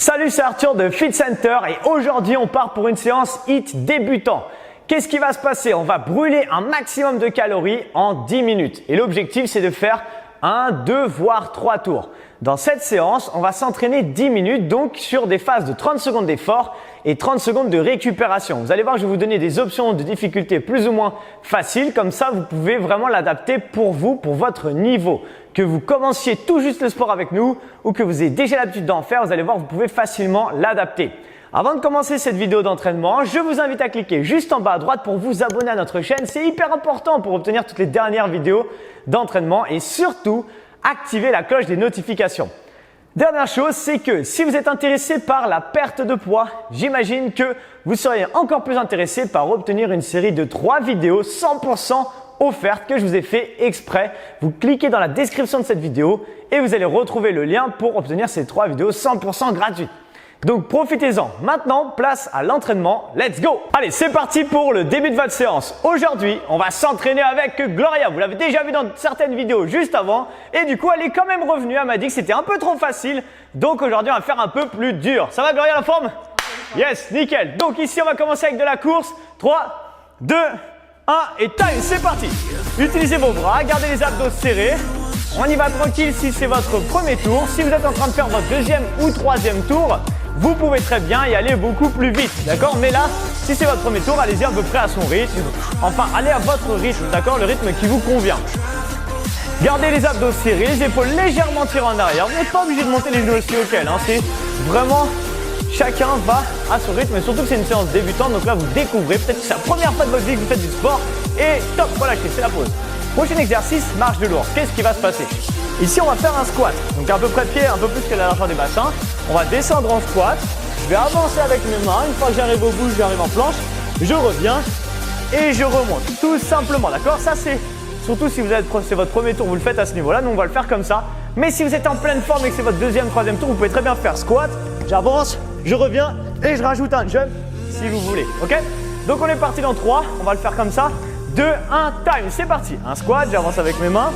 Salut, c'est Arthur de Fit Center et aujourd'hui on part pour une séance HIIT débutant. Qu'est-ce qui va se passer? On va brûler un maximum de calories en 10 minutes et l'objectif c'est de faire 1, 2 voire 3 tours. Dans cette séance, on va s'entraîner 10 minutes donc sur des phases de 30 secondes d'effort et 30 secondes de récupération. Vous allez voir, je vais vous donner des options de difficulté plus ou moins faciles. Comme ça, vous pouvez vraiment l'adapter pour vous, pour votre niveau. Que vous commenciez tout juste le sport avec nous ou que vous ayez déjà l'habitude d'en faire, vous allez voir, vous pouvez facilement l'adapter. Avant de commencer cette vidéo d'entraînement, je vous invite à cliquer juste en bas à droite pour vous abonner à notre chaîne. C'est hyper important pour obtenir toutes les dernières vidéos d'entraînement et surtout, activer la cloche des notifications. Dernière chose, c'est que si vous êtes intéressé par la perte de poids, j'imagine que vous seriez encore plus intéressé par obtenir une série de 3 vidéos 100% offertes que je vous ai fait exprès. Vous cliquez dans la description de cette vidéo et vous allez retrouver le lien pour obtenir ces 3 vidéos 100% gratuites. Donc profitez-en. Maintenant, place à l'entraînement. Let's go! Allez, c'est parti pour le début de votre séance. Aujourd'hui, on va s'entraîner avec Gloria. Vous l'avez déjà vu dans certaines vidéos juste avant. Et du coup, elle est quand même revenue. Elle m'a dit que c'était un peu trop facile. Donc aujourd'hui, on va faire un peu plus dur. Ça va Gloria, la forme? Yes, nickel. Donc ici, on va commencer avec de la course. 3, 2, 1 et time, c'est parti. Utilisez vos bras, gardez les abdos serrés. On y va tranquille si c'est votre premier tour. Si vous êtes en train de faire votre deuxième ou troisième tour, vous pouvez très bien y aller beaucoup plus vite, d'accord? Mais là, si c'est votre premier tour, allez-y à peu près à son rythme. Enfin, allez à votre rythme, d'accord? Le rythme qui vous convient. Gardez les abdos serrés, les épaules légèrement tirées en arrière. Vous n'êtes pas obligé de monter les genoux aussi auquel, hein. C'est vraiment, chacun va à son rythme. Et surtout que c'est une séance débutante, donc là, vous découvrez. Peut-être que c'est la première fois de votre vie que vous faites du sport. Et top, relâchez, c'est la pause. Prochain exercice, marche de lourd. Qu'est-ce qui va se passer? Ici, on va faire un squat. Donc à peu près pied, un peu plus que la largeur des bassins. On va descendre en squat. Je vais avancer avec mes mains. Une fois que j'arrive au bout, j'arrive en planche. Je reviens et je remonte. Tout simplement, d'accord? Ça, c'est surtout si c'est votre premier tour, vous le faites à ce niveau-là. Nous, on va le faire comme ça. Mais si vous êtes en pleine forme et que c'est votre deuxième, troisième tour, vous pouvez très bien faire squat. J'avance, je reviens et je rajoute un jump si vous voulez. Ok? Donc on est parti dans 3. On va le faire comme ça. 2, 1, time. C'est parti. Un squat, j'avance avec mes mains.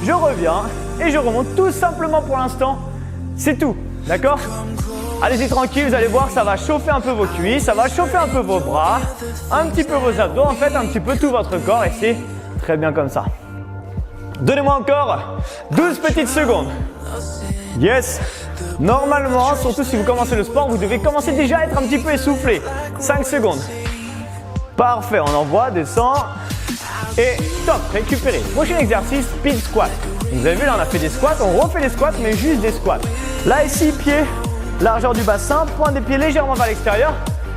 Je reviens et je remonte tout simplement pour l'instant. C'est tout. D'accord? Allez-y tranquille, vous allez voir, ça va chauffer un peu vos cuisses, ça va chauffer un peu vos bras, un petit peu vos abdos, en fait un petit peu tout votre corps et c'est très bien comme ça. Donnez-moi encore 12 petites secondes. Yes. Normalement, surtout si vous commencez le sport, vous devez commencer déjà à être un petit peu essoufflé. 5 secondes. Parfait, on envoie, descend. Et top, récupérez. Prochain exercice, speed squat. Vous avez vu là, on a fait des squats, on refait les squats, mais juste des squats. Là ici, pied, largeur du bassin, pointe des pieds légèrement vers l'extérieur.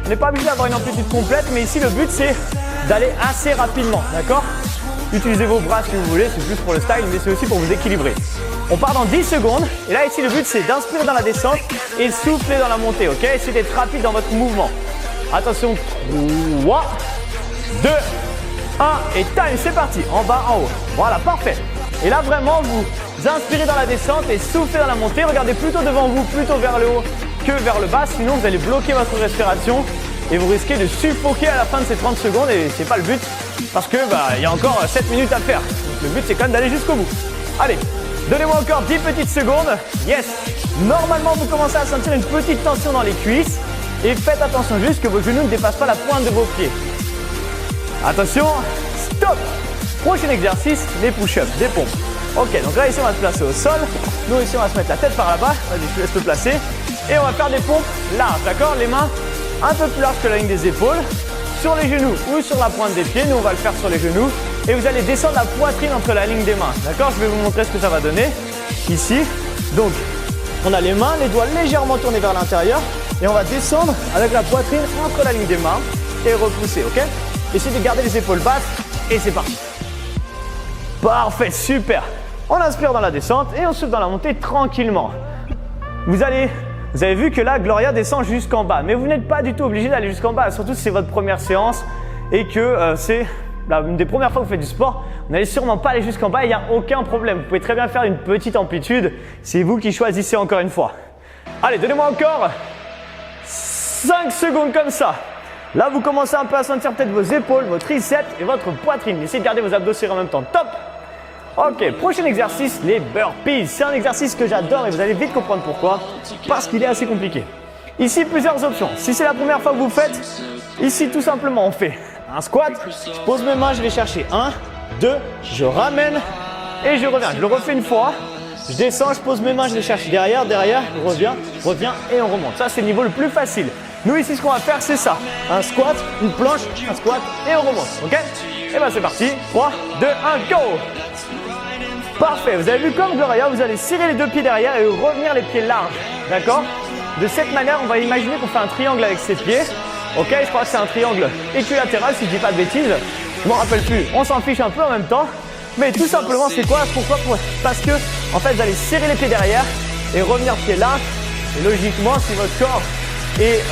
On n'est pas obligé d'avoir une amplitude complète, mais ici le but c'est d'aller assez rapidement, d'accord? Utilisez vos bras si vous voulez, c'est plus pour le style, mais c'est aussi pour vous équilibrer. On part dans 10 secondes, et là ici le but c'est d'inspirer dans la descente et souffler dans la montée, ok? Essayez d'être rapide dans votre mouvement. Attention, 3, 2, 1 et time, c'est parti, en bas, en haut. Voilà, parfait. Et là vraiment vous inspirez dans la descente et soufflez dans la montée. Regardez plutôt devant vous, plutôt vers le haut que vers le bas. Sinon vous allez bloquer votre respiration et vous risquez de suffoquer à la fin de ces 30 secondes et c'est pas le but parce que il y a encore 7 minutes à faire. Donc, le but c'est quand même d'aller jusqu'au bout. Allez, donnez-moi encore 10 petites secondes. Yes. Normalement vous commencez à sentir une petite tension dans les cuisses et faites attention juste que vos genoux ne dépassent pas la pointe de vos pieds. Attention, stop. Prochain exercice, les push-ups, des pompes. Ok, donc là ici on va se placer au sol. Nous ici on va se mettre la tête par là-bas. Vas-y, je te laisse te placer. Et on va faire des pompes larges, d'accord? Les mains un peu plus larges que la ligne des épaules. Sur les genoux ou sur la pointe des pieds. Nous on va le faire sur les genoux. Et vous allez descendre la poitrine entre la ligne des mains. D'accord? Je vais vous montrer ce que ça va donner. Ici. Donc, on a les mains, les doigts légèrement tournés vers l'intérieur. Et on va descendre avec la poitrine entre la ligne des mains. Et repousser, ok? Essayez de garder les épaules basses. Et c'est parti. Parfait, super. On inspire dans la descente et on souffle dans la montée tranquillement. Vous avez vu que là, Gloria descend jusqu'en bas. Mais vous n'êtes pas du tout obligé d'aller jusqu'en bas. Surtout si c'est votre première séance et que c'est une des premières fois que vous faites du sport. Vous n'allez sûrement pas aller jusqu'en bas, il n'y a aucun problème. Vous pouvez très bien faire une petite amplitude. C'est vous qui choisissez encore une fois. Allez, donnez-moi encore 5 secondes comme ça. Là, vous commencez un peu à sentir peut-être vos épaules, vos triceps et votre poitrine. Essayez de garder vos abdos serrés en même temps. Top! Ok, prochain exercice, les burpees. C'est un exercice que j'adore et vous allez vite comprendre pourquoi. Parce qu'il est assez compliqué. Ici, plusieurs options. Si c'est la première fois que vous faites, ici, tout simplement, on fait un squat. Je pose mes mains, je vais chercher 1, 2, je ramène et je reviens. Je le refais une fois. Je descends, je pose mes mains, je les cherche derrière, je reviens et on remonte. Ça, c'est le niveau le plus facile. Nous, ici, ce qu'on va faire, c'est ça. Un squat, une planche, un squat et on remonte. OK? Et bien, c'est parti. 3, 2, 1, go! Parfait. Vous avez vu comme Gloria, vous allez serrer les deux pieds derrière et revenir les pieds larges. D'accord? De cette manière, on va imaginer qu'on fait un triangle avec ses pieds. OK? Je crois que c'est un triangle équilatéral, si je ne dis pas de bêtises. Je ne me rappelle plus. On s'en fiche un peu en même temps. Mais tout simplement, c'est quoi? Pourquoi? Parce que, en fait, vous allez serrer les pieds derrière et revenir pieds larges. Et logiquement, si votre corps est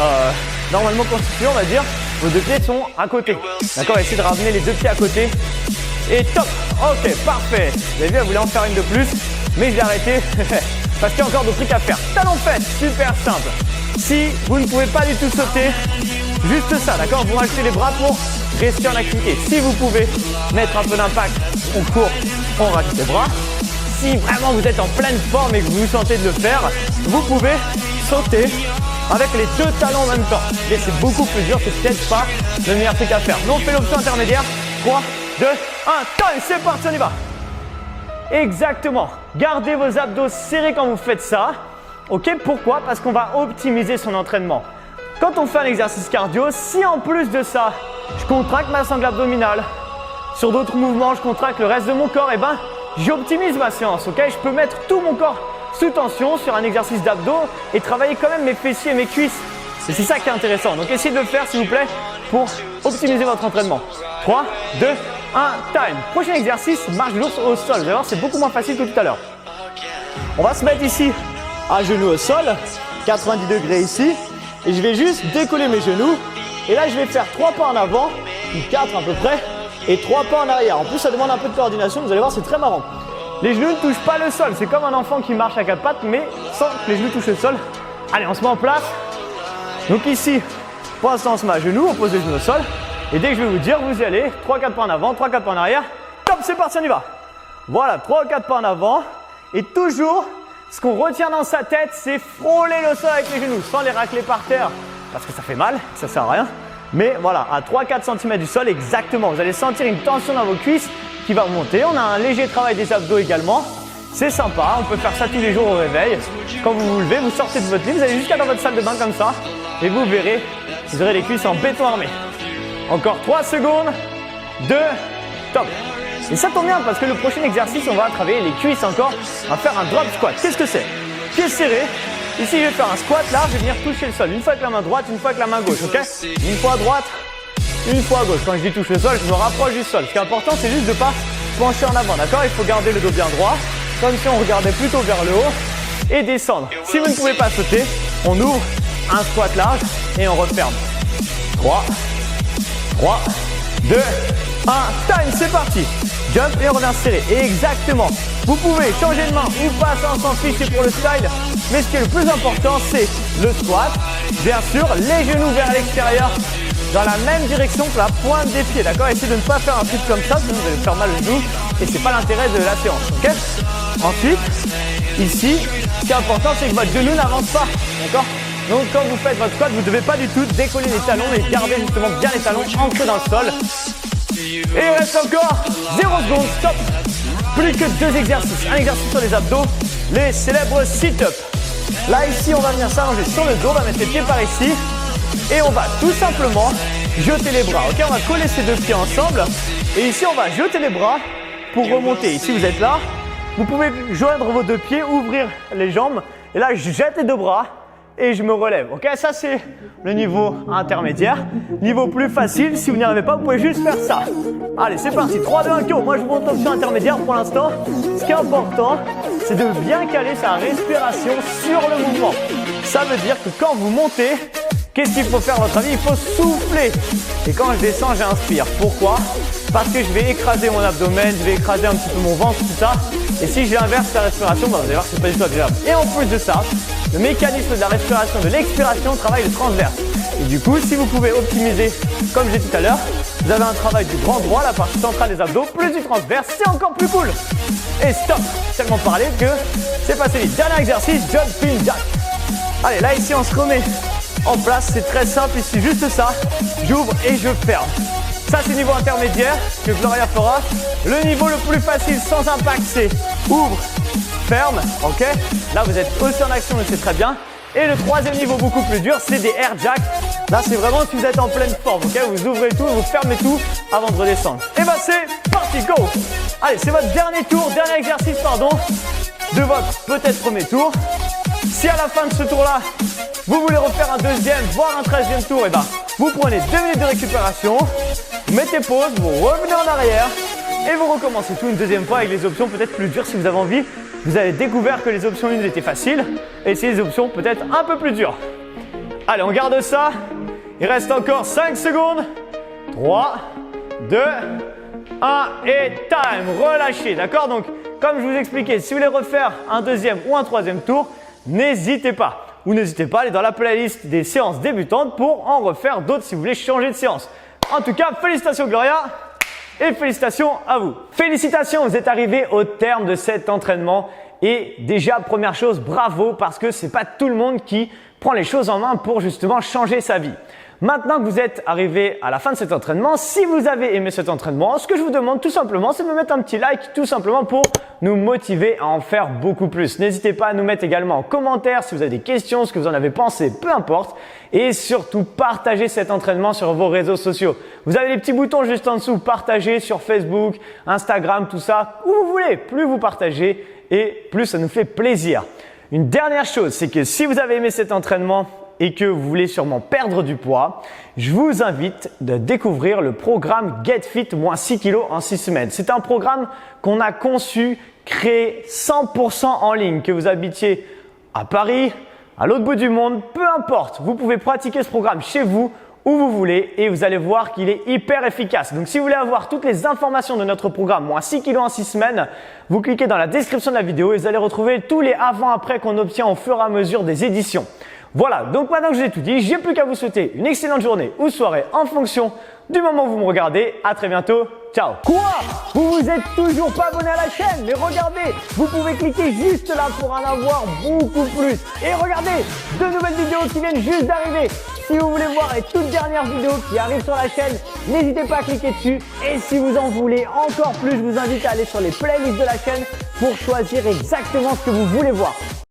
normalement constitué, on va dire, vos deux pieds sont à côté. D'accord? Essayez de ramener les deux pieds à côté. Et top! Ok, parfait. Vous avez vu, elle voulait en faire une de plus, mais je l'ai arrêté parce qu'il y a encore d'autres trucs à faire. Talon fesse, super simple. Si vous ne pouvez pas du tout sauter, juste ça, d'accord? Vous rachetez les bras pour rester en activité. Si vous pouvez mettre un peu d'impact, on court, on rajoute les bras. Si vraiment vous êtes en pleine forme et que vous vous sentez de le faire, vous pouvez sauter avec les deux talons en même temps. Et c'est beaucoup plus dur, c'est peut-être pas le meilleur truc à faire. Nous, on fait l'option intermédiaire. 3, 2, 1, time, c'est parti, on y va. Exactement. Gardez vos abdos serrés quand vous faites ça. Ok, pourquoi? Parce qu'on va optimiser son entraînement. Quand on fait un exercice cardio, si en plus de ça, je contracte ma sangle abdominale, sur d'autres mouvements, je contracte le reste de mon corps, et ben, j'optimise ma séance. Ok, je peux mettre tout mon corps sous tension sur un exercice d'abdos et travailler quand même mes fessiers et mes cuisses. Et c'est ça qui est intéressant. Donc, essayez de le faire, s'il vous plaît, pour optimiser votre entraînement. 3, 2, 1, time. Prochain exercice, marche de l'ours au sol. Vous allez voir, c'est beaucoup moins facile que tout à l'heure. On va se mettre ici à genoux au sol, 90 degrés ici. Et je vais juste décoller mes genoux. Et là, je vais faire 3 pas en avant, ou 4 à peu près, et 3 pas en arrière. En plus, ça demande un peu de coordination. Vous allez voir, c'est très marrant. Les genoux ne touchent pas le sol. C'est comme un enfant qui marche à 4 pattes, mais sans que les genoux touchent le sol. Allez, on se met en place. Donc ici, pour l'instant, on se met à genoux, on pose les genoux au sol. Et dès que je vais vous dire, vous y allez, 3-4 pas en avant, 3-4 pas en arrière. Top, c'est parti, on y va. Voilà, 3-4 pas en avant. Et toujours, ce qu'on retient dans sa tête, c'est frôler le sol avec les genoux, sans les racler par terre, parce que ça fait mal, ça sert à rien. Mais voilà, à 3-4 cm du sol, exactement. Vous allez sentir une tension dans vos cuisses qui va remonter. On a un léger travail des abdos également. C'est sympa, on peut faire ça tous les jours au réveil. Quand vous vous levez, vous sortez de votre lit, vous allez jusqu'à dans votre salle de bain comme ça. Et vous verrez, vous aurez les cuisses en béton armé. Encore 3 secondes. 2, top. Et ça tombe bien parce que le prochain exercice, on va travailler les cuisses encore. On va faire un drop squat. Qu'est-ce que c'est? Pieds serrés. Ici, je vais faire un squat là, je vais venir toucher le sol. Une fois avec la main droite, une fois avec la main gauche, ok? Une fois à droite, une fois à gauche. Quand je dis touche le sol, je me rapproche du sol. Ce qui est important, c'est juste de ne pas pencher en avant, d'accord? Il faut garder le dos bien droit, comme si on regardait plutôt vers le haut et descendre. Si vous ne pouvez pas sauter, on ouvre un squat large et on referme. 3, 2, 1, time, c'est parti. Jump et on revient serré. Et exactement. Vous pouvez changer de main ou pas, ça on s'en fiche, c'est pour le style. Mais ce qui est le plus important, c'est le squat. Bien sûr, les genoux vers l'extérieur dans la même direction que la pointe des pieds. D'accord? Essayez de ne pas faire un truc comme ça, sinon vous allez faire mal au genou. Et c'est pas l'intérêt de la séance. Ok? Ensuite, ici, ce qui est important, c'est que votre genou n'avance pas. D'accord? Donc quand vous faites votre squat, vous ne devez pas du tout décoller les talons et garder justement bien les talons ancrés dans le sol. Et il reste encore 0 secondes, stop. Plus que 2 exercices. Un exercice sur les abdos, les célèbres sit-ups. Là ici, on va venir s'allonger sur le dos, on va mettre les pieds par ici. Et on va tout simplement jeter les bras. Ok, on va coller ces deux pieds ensemble. Et ici, on va jeter les bras pour remonter. Ici, vous êtes là. Vous pouvez joindre vos deux pieds, ouvrir les jambes. Et là, je jette les deux bras. Et je me relève. Ok, ça c'est le niveau intermédiaire. Niveau plus facile, si vous n'y arrivez pas, vous pouvez juste faire ça. Allez, c'est parti. 3, 2, 1, go. Moi, je vous montre l'option intermédiaire pour l'instant. Ce qui est important, c'est de bien caler sa respiration sur le mouvement. Ça veut dire que quand vous montez, qu'est-ce qu'il faut faire à votre avis? Il faut souffler. Et quand je descends, j'inspire. Pourquoi? Parce que je vais écraser mon abdomen, je vais écraser un petit peu mon ventre, tout ça. Et si j'inverse la respiration, vous allez voir que c'est pas du tout agréable. Et en plus de ça, le mécanisme de la respiration, de l'expiration travaille le transverse. Et du coup, si vous pouvez optimiser, comme j'ai dit tout à l'heure, vous avez un travail du grand droit, la partie centrale des abdos, plus du transverse, c'est encore plus cool. Et stop, tellement parlé que c'est passé vite. Dernier exercice, jumping jack. Allez, là ici on se remet en place, c'est très simple ici, juste ça. J'ouvre et je ferme. Ça c'est niveau intermédiaire que Gloria fera. Le niveau le plus facile sans impact c'est ouvre, ferme, ok. Là vous êtes aussi en action et c'est très bien. Et le troisième niveau beaucoup plus dur c'est des air jacks. Là c'est vraiment si vous êtes en pleine forme, ok. Vous ouvrez tout, vous fermez tout avant de redescendre. Et bah c'est parti, go. Allez, c'est votre dernier tour, dernier exercice pardon, de votre peut-être premier tour. Si à la fin de ce tour-là, vous voulez refaire un deuxième, voire un 13e tour, et ben, vous prenez 2 minutes de récupération, vous mettez pause, vous revenez en arrière et vous recommencez tout une deuxième fois avec les options peut-être plus dures si vous avez envie. Vous avez découvert que les options 1 étaient faciles et c'est les options peut-être un peu plus dures. Allez, on garde ça. Il reste encore 5 secondes. 3, 2, 1 et time. Relâchez, d'accord? Donc, comme je vous expliquais, si vous voulez refaire un deuxième ou un troisième tour, n'hésitez pas. Ou n'hésitez pas à aller dans la playlist des séances débutantes pour en refaire d'autres si vous voulez changer de séance. En tout cas, félicitations Gloria et félicitations à vous. Félicitations, vous êtes arrivé au terme de cet entraînement. Et déjà, première chose, bravo parce que c'est pas tout le monde qui prend les choses en main pour justement changer sa vie. Maintenant que vous êtes arrivé à la fin de cet entraînement, si vous avez aimé cet entraînement, ce que je vous demande tout simplement, c'est de me mettre un petit like tout simplement pour nous motiver à en faire beaucoup plus. N'hésitez pas à nous mettre également en commentaire si vous avez des questions, ce que vous en avez pensé, peu importe. Et surtout, partagez cet entraînement sur vos réseaux sociaux. Vous avez les petits boutons juste en dessous, partagez sur Facebook, Instagram, tout ça, où vous voulez. Plus vous partagez et plus ça nous fait plaisir. Une dernière chose, c'est que si vous avez aimé cet entraînement, et que vous voulez sûrement perdre du poids, je vous invite à découvrir le programme Get Fit moins 6 kg en 6 semaines. C'est un programme qu'on a conçu, créé 100% en ligne, que vous habitiez à Paris, à l'autre bout du monde, peu importe. Vous pouvez pratiquer ce programme chez vous, où vous voulez et vous allez voir qu'il est hyper efficace. Donc si vous voulez avoir toutes les informations de notre programme moins 6 kg en 6 semaines, vous cliquez dans la description de la vidéo et vous allez retrouver tous les avant-après qu'on obtient au fur et à mesure des éditions. Voilà, donc maintenant que je vous ai tout dit, j'ai plus qu'à vous souhaiter une excellente journée ou soirée en fonction du moment où vous me regardez. À très bientôt, ciao. Quoi? Vous vous êtes toujours pas abonné à la chaîne? Mais regardez, vous pouvez cliquer juste là pour en avoir beaucoup plus. Et regardez, de nouvelles vidéos qui viennent juste d'arriver. Si vous voulez voir les toutes dernières vidéos qui arrivent sur la chaîne, n'hésitez pas à cliquer dessus. Et si vous en voulez encore plus, je vous invite à aller sur les playlists de la chaîne pour choisir exactement ce que vous voulez voir.